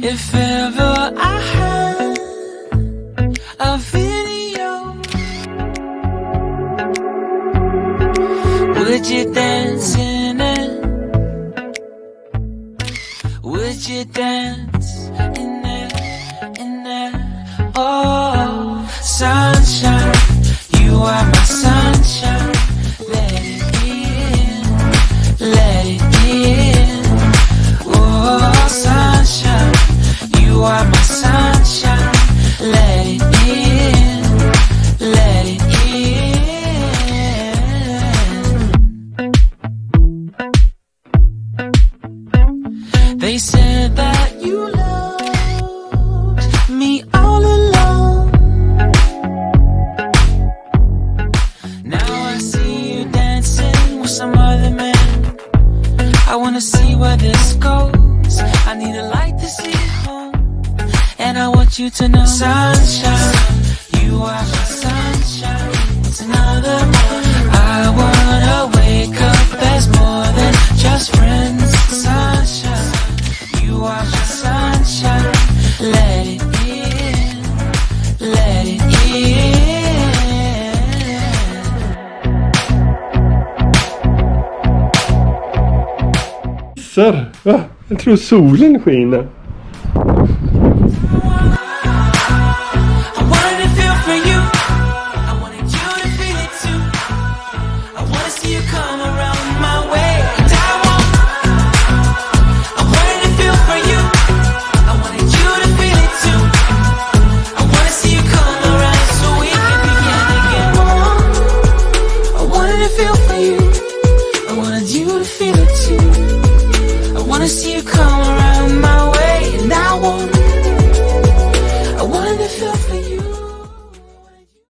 If ever I had a video, would you dance in it? Would you dance in it, in it? Oh, sunshine, you are my sunshine. Let it in, let it in. Oh, sunshine, you are my sunshine. Let it in, let it in. They said that you loved me all along. Now I see you dancing with some other man. I wanna see where this goes. I need a light to see home. And I want you to know, sunshine, you are my sunshine. It's another morning. I wanna wake up as more than just friends. Sunshine, you are my sunshine. Let it in, let it in. Jag tror solen skiner. I see you come around my way, and I wanted to feel